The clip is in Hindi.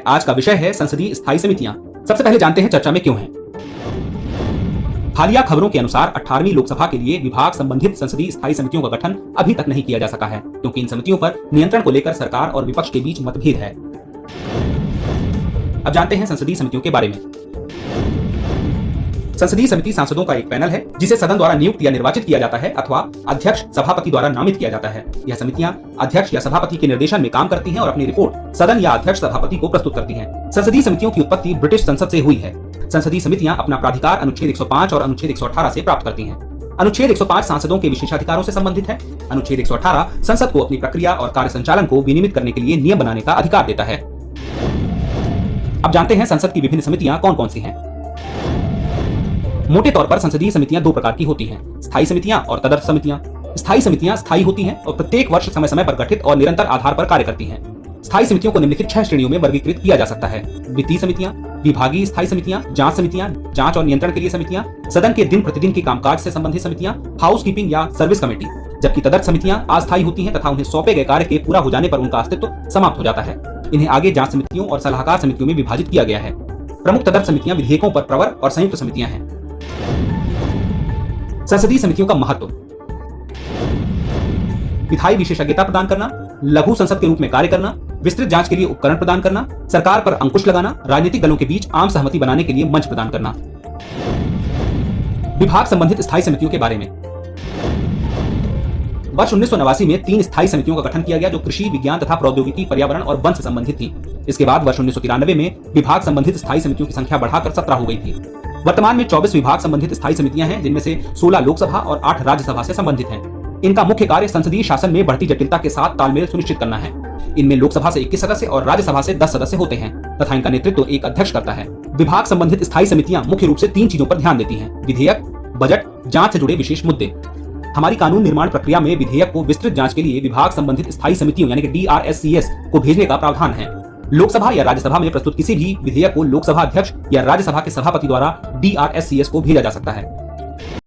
आज का विषय है संसदीय स्थायी समितियां। सबसे पहले जानते हैं चर्चा में क्यों हैं। हालिया खबरों के अनुसार 18वीं लोकसभा के लिए विभाग संबंधित संसदीय स्थायी समितियों का गठन अभी तक नहीं किया जा सका है, क्योंकि इन समितियों पर नियंत्रण को लेकर सरकार और विपक्ष के बीच मतभेद है। अब जानते हैं संसदीय समितियों के बारे में। संसदीय समिति सांसदों का एक पैनल है जिसे सदन द्वारा नियुक्त या निर्वाचित किया जाता है अथवा अध्यक्ष सभापति द्वारा नामित किया जाता है। यह समितियां अध्यक्ष या सभापति के निर्देशन में काम करती हैं और अपनी रिपोर्ट सदन या अध्यक्ष सभापति को प्रस्तुत करती हैं। संसदीय समितियों की उत्पत्ति ब्रिटिश संसद से हुई है। संसदीय समितियां अपना प्राधिकार अनुच्छेद 105 और अनुच्छेद 118 से प्राप्त करती हैं। अनुच्छेद 105 सांसदों के विशेषाधिकारों से संबंधित है। अनुच्छेद 118 संसद को अपनी प्रक्रिया और कार्य संचालन को विनियमित करने के लिए नियम बनाने का अधिकार देता है। अब जानते हैं संसद की विभिन्न समितियां कौन कौन सी हैं। मोटे तौर पर संसदीय समितियां दो प्रकार की होती हैं, स्थायी समितियां और तदर्थ समितियां। स्थायी समितियां स्थायी होती हैं और प्रत्येक वर्ष समय समय पर गठित और निरंतर आधार पर कार्य करती हैं। स्थायी समितियों को निम्नलिखित 6 श्रेणियों में वर्गीकृत किया जा सकता है। वित्तीय समितियां, विभागीय स्थायी समितियां, जांच समितियां, जांच और नियंत्रण के लिए समितियां, सदन के दिन प्रतिदिन के कामकाज से संबंधित समितियां, हाउस कीपिंग या सर्विस कमेटी। जबकि तदर्थ समितियां अस्थायी होती हैं तथा उन्हें सौंपे गए कार्य के पूरा हो जाने पर उनका अस्तित्व समाप्त हो जाता है। इन्हें आगे जांच समितियों और सलाहकार समितियों में विभाजित किया गया है। प्रमुख तदर्थ समितियां विधेयकों पर प्रवर और संयुक्त समितियां हैं। संसदीय समितियों का महत्व: विधायी विशेषज्ञता प्रदान करना, लघु संसद के रूप में कार्य करना, विस्तृत जांच के लिए उपकरण प्रदान करना, सरकार पर अंकुश लगाना, राजनीतिक दलों के बीच आम सहमति बनाने के लिए मंच प्रदान करना। विभाग संबंधित स्थायी समितियों के बारे में। वर्ष 1989 में 3 स्थायी समितियों का गठन किया गया जो कृषि, विज्ञान तथा प्रौद्योगिकी, पर्यावरण और वन से संबंधित थी। इसके बाद वर्ष 1993 में विभाग संबंधित स्थायी समितियों की संख्या बढ़ाकर 17 हो गई थी। वर्तमान में 24 विभाग संबंधित स्थायी समितियां हैं, जिनमें से 16 लोकसभा और 8 राज्यसभा से संबंधित हैं। इनका मुख्य कार्य संसदीय शासन में बढ़ती जटिलता के साथ तालमेल सुनिश्चित करना है। इनमें लोकसभा से 21 सदस्य और राज्यसभा से 10 सदस्य होते हैं तथा इनका नेतृत्व एक अध्यक्ष करता है। विभाग संबंधित स्थायी समितियां मुख्य रूप से 3 चीजों पर ध्यान देती हैं: विधेयक, बजट, जांच से जुड़े विशेष मुद्दे। हमारी कानून निर्माण प्रक्रिया में विधेयक को विस्तृत जांच के लिए विभाग संबंधित स्थायी समितियों यानी कि DRSCS को भेजने का प्रावधान है। लोकसभा या राज्यसभा में प्रस्तुत किसी भी विधेयक को लोकसभा अध्यक्ष या राज्यसभा के सभापति द्वारा DRSCS को भेजा जा सकता है।